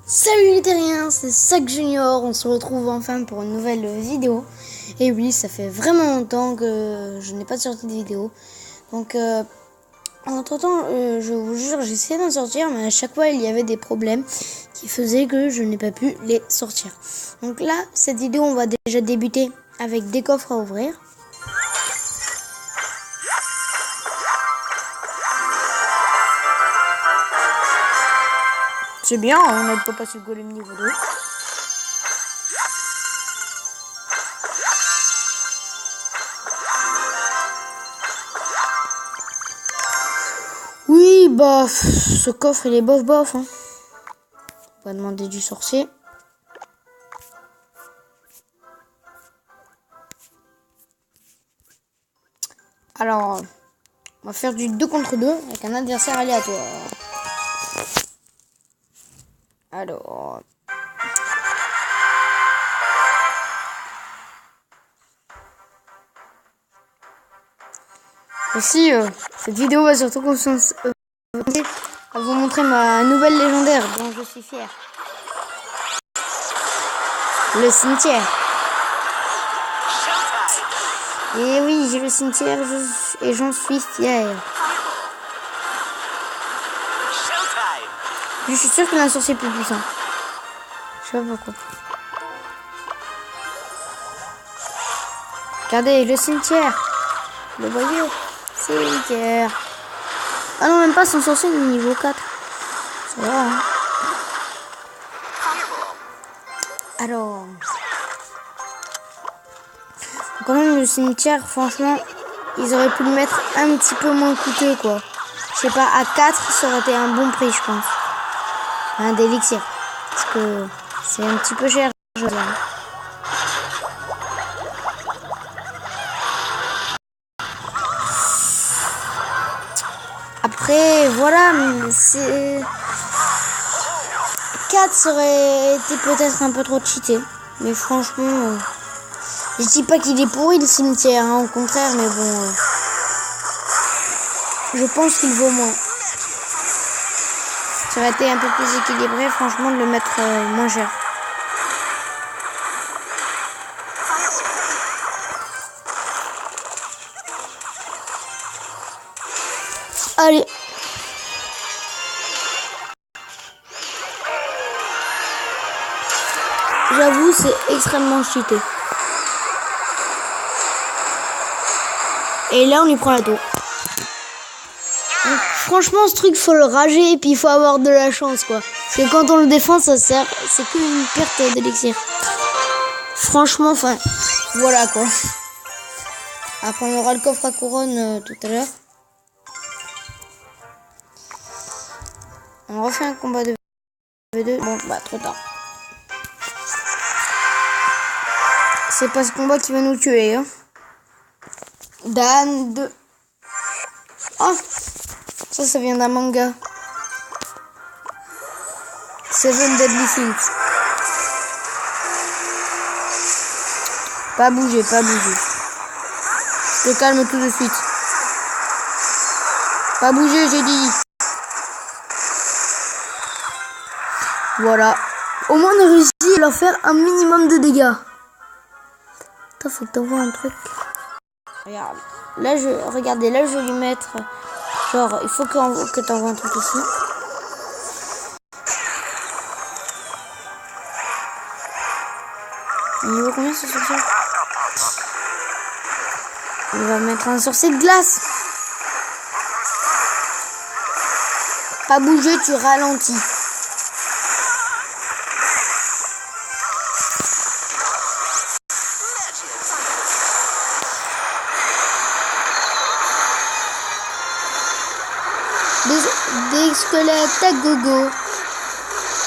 Salut les terriens, c'est Sac Junior, on se retrouve enfin pour une nouvelle vidéo. Et oui, ça fait vraiment longtemps que je n'ai pas sorti de vidéo. Donc entre temps, je vous jure, j'ai essayé d'en sortir, mais à chaque fois il y avait des problèmes qui faisaient que je n'ai pas pu les sortir. Donc là, cette vidéo, on va déjà débuter avec des coffres à ouvrir. C'est bien, on n'a pas passé le golem niveau 2. Oui, bah, ce coffre, il est bof, hein. On va demander du sorcier. Alors, on va faire du 2 contre 2 avec un adversaire aléatoire. Alors... Aussi, cette vidéo va surtout consister à vous montrer ma nouvelle légendaire dont je suis fier. Le cimetière. Et oui, j'ai le cimetière et j'en suis fier. Je suis sûr qu'il y a un sorcier plus puissant. Je sais pas pourquoi. Regardez, le cimetière. Le voyez, cimetière. Ah non, même pas son sorcier niveau 4. Ça va, hein. Alors... Quand même, le cimetière, franchement, ils auraient pu le mettre un petit peu moins coûteux, quoi. Je sais pas, à 4, ça aurait été un bon prix, je pense. Un d'élixir. Parce que c'est un petit peu cher, je veux dire. Après, voilà, c'est... 4, ça aurait été peut-être un peu trop cheaté. Mais franchement... Je dis pas qu'il est pourri le cimetière, hein, au contraire, mais bon... je pense qu'il vaut moins. Ça aurait été un peu plus équilibré, franchement, de le mettre moins cher. Allez. J'avoue, c'est extrêmement cheaté. Et là, on lui prend la tour. Donc, franchement, ce truc, faut le rager et puis il faut avoir de la chance, quoi. Parce que quand on le défend, ça sert... C'est qu'une perte d'élixir. Franchement, enfin... Voilà, quoi. Après, on aura le coffre à couronne tout à l'heure. On refait un combat de V2. Bon, bah, trop tard. C'est pas ce combat qui va nous tuer, hein. Dan de... Oh, ça vient d'un manga. Seven Deadly Sins. Pas bouger, pas bouger. Je te calme tout de suite. Pas bouger, j'ai dit. Voilà. Au moins on a réussi à leur faire un minimum de dégâts. Attends, faut que t'envoies un truc. Regarde. Là, regardez, là, je vais lui mettre... Genre, il faut que t'envoies un truc ici. Niveau combien ce sorcier? On va mettre un sorcier de glace. Pas bouger, tu ralentis. Des squelettes à gogo.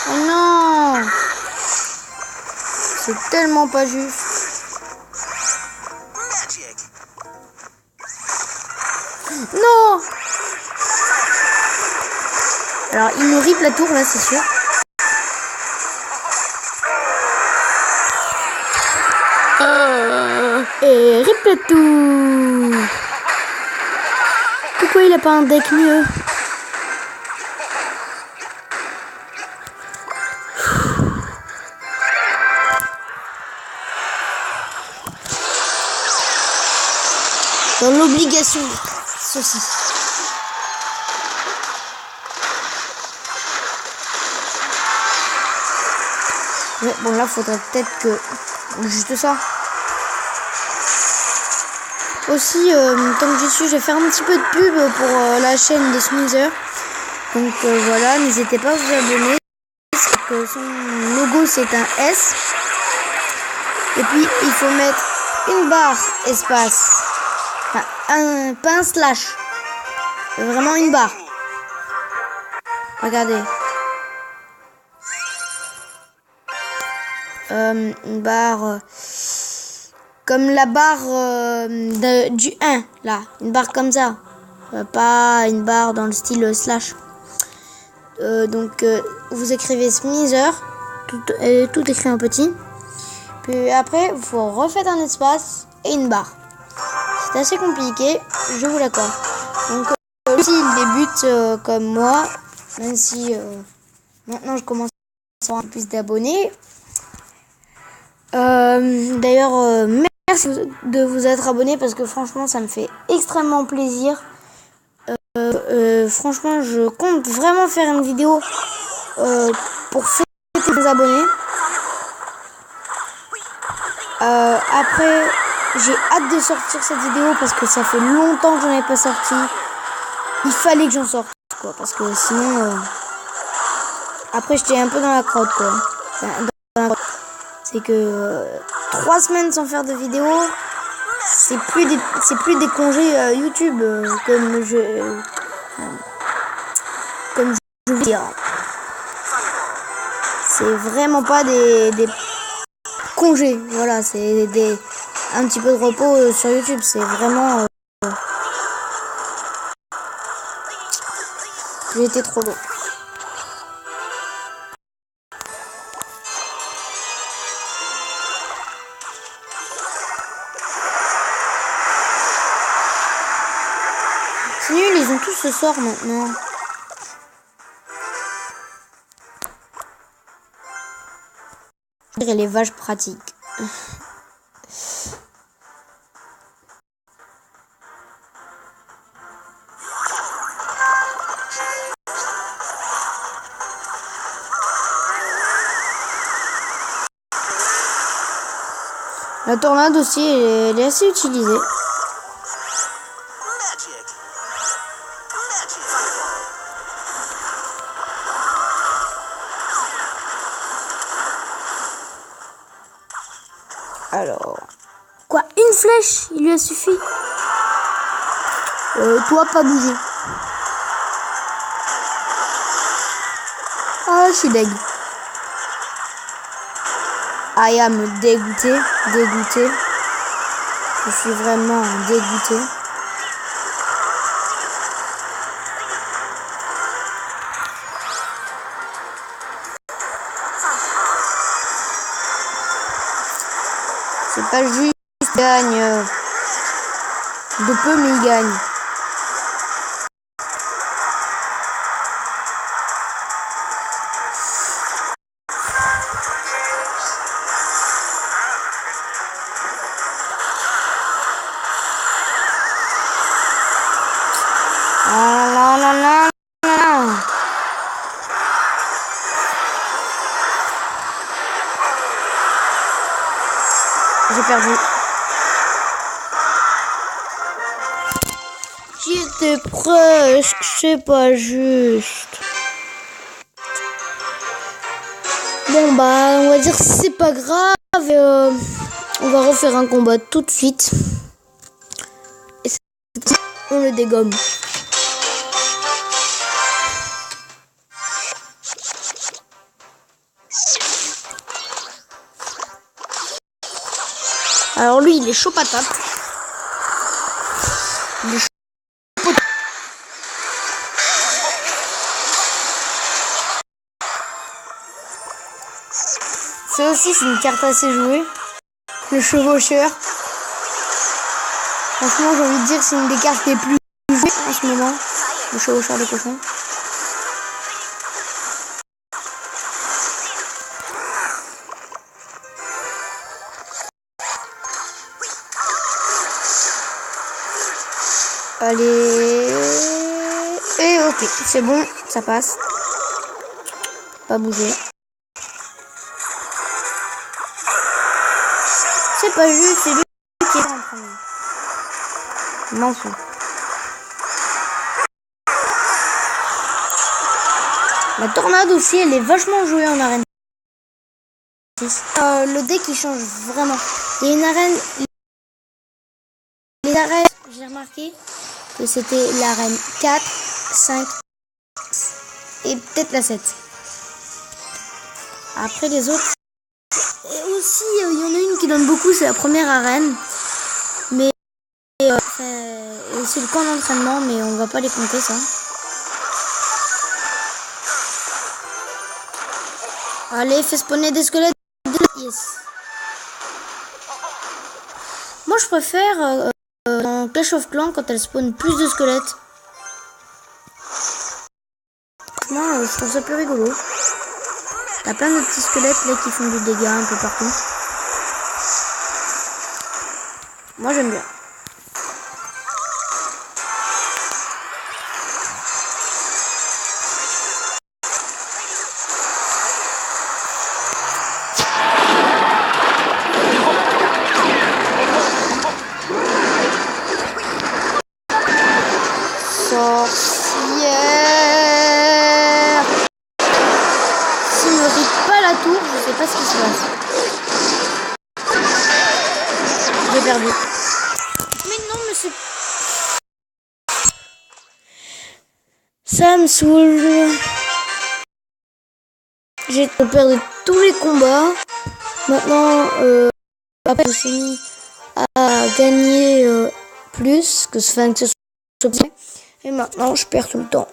Oh non! C'est tellement pas juste. Non! Alors, il nous rip la tour, là, c'est sûr. Et rip la tour. Pourquoi il a pas un deck mieux? dans l'obligation. Ceci. Ouais, bon là faudrait peut-être que juste ça. Aussi, tant que j'y suis, je vais faire un petit peu de pub pour la chaîne des Smoothers. Donc voilà, n'hésitez pas à vous abonner. Que son logo c'est un S. Et puis il faut mettre une barre espace. Enfin, pas un slash. Vraiment une barre. Regardez. Une barre comme la barre du 1 là, une barre comme ça, pas une barre dans le style slash. Donc vous écrivez Smither, tout écrit en petit, puis après il faut refaire un espace et une barre. C'est assez compliqué, je vous l'accorde. Donc s'il débute comme moi, même si maintenant je commence à avoir plus d'abonnés. D'ailleurs, merci de vous être abonné parce que franchement, ça me fait extrêmement plaisir. Franchement, je compte vraiment faire une vidéo pour fêter les abonnés. Après, j'ai hâte de sortir cette vidéo parce que ça fait longtemps que j'en ai pas sorti. Il fallait que j'en sorte, quoi, parce que sinon, après, j'étais un peu dans la crotte, quoi. Enfin, c'est que 3 semaines sans faire de vidéo, c'est plus des congés YouTube comme je veux dire. C'est vraiment pas des congés, voilà, c'est un petit peu de repos sur YouTube, c'est vraiment j'ai été trop lourd. C'est nul, ils ont tous ce soir maintenant. Je dirais les vaches pratiques. La tornade aussi, elle est assez utilisée. Alors, quoi, une flèche, il lui a suffi. Toi, pas bouger. Ah, je suis deg. I am dégoûté. Je suis vraiment dégoûté. C'est pas juste, il gagne de peu, mais il gagne. Ah là là là là. J'ai perdu. J'étais presque, c'est pas juste. Bon bah, on va dire c'est pas grave. On va refaire un combat tout de suite. Et on le dégomme. Alors lui, il est chaud patate. Il est chaud patate. Ça aussi, c'est une carte assez jouée. Le chevaucheur. Franchement, j'ai envie de dire que c'est une des cartes les plus jouées en ce moment. Le chevaucheur de cochon. Allez. Et ok, c'est bon, ça passe. Pas bouger. C'est pas juste, c'est lui qui est en premier. M'en fous. La tornade aussi, elle est vachement jouée en arène. Le deck il change vraiment. Il y a une arène. Les arènes, j'ai remarqué que c'était l'arène 4, 5 et peut-être la 7. Après les autres. Et aussi, il y en a une qui donne beaucoup, c'est la première arène. Mais c'est le camp d'entraînement, mais on va pas les compter ça. Allez, fais spawner des squelettes. Yes. Moi, je préfère dans Clash of Clans quand elle spawn plus de squelettes. Moi, je trouve ça plus rigolo. T'as plein de petits squelettes là qui font du dégât un peu partout. Moi, j'aime bien. Sorcière. S'il ne rite pas la tour, je sais pas ce qui se passe. J'ai perdu. Mais non, monsieur. Ça me saoule. J'ai perdu tous les combats. Maintenant, après, je suis mis à gagner plus que ce fait que ce soit. Et maintenant, je perds tout le temps.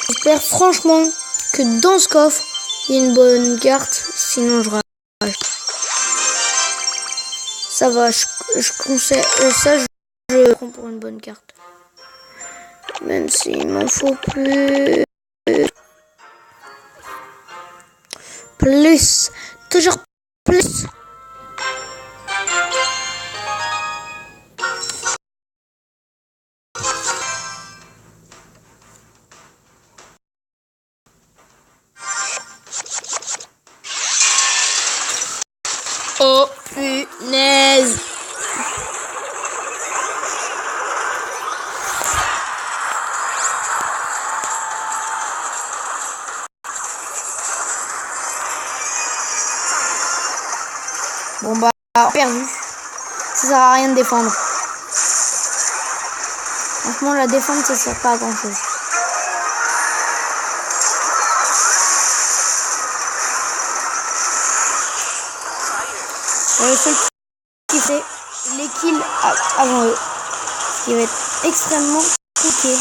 J'espère franchement que dans ce coffre, il y a une bonne carte. Sinon, je rage. Ça va, je conseille ça, je prends pour une bonne carte. Même s'il m'en faut plus. Plus. Toujours plus. Oh punaise. Bon bah, perdu. Ça sert à rien de défendre. Franchement, la défense, ça sert pas à grand chose. Le seul qui fait les kills avant eux. Ce qui va être extrêmement compliqué.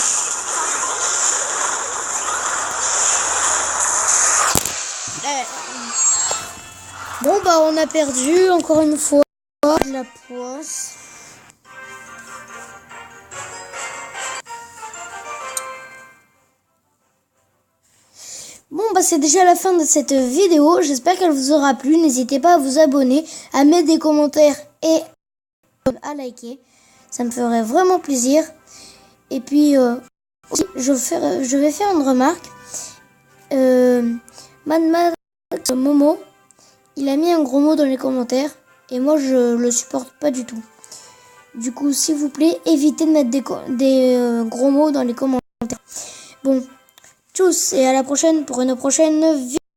Bon bah on a perdu encore une fois la poisse. Bon bah c'est déjà la fin de cette vidéo. J'espère qu'elle vous aura plu. N'hésitez pas à vous abonner, à mettre des commentaires et à liker. Ça me ferait vraiment plaisir. Et puis je vais faire une remarque. Mad Momo, il a mis un gros mot dans les commentaires et moi je le supporte pas du tout. Du coup, s'il vous plaît, évitez de mettre des gros mots dans les commentaires. Bon, tchuss et à la prochaine pour une prochaine vidéo.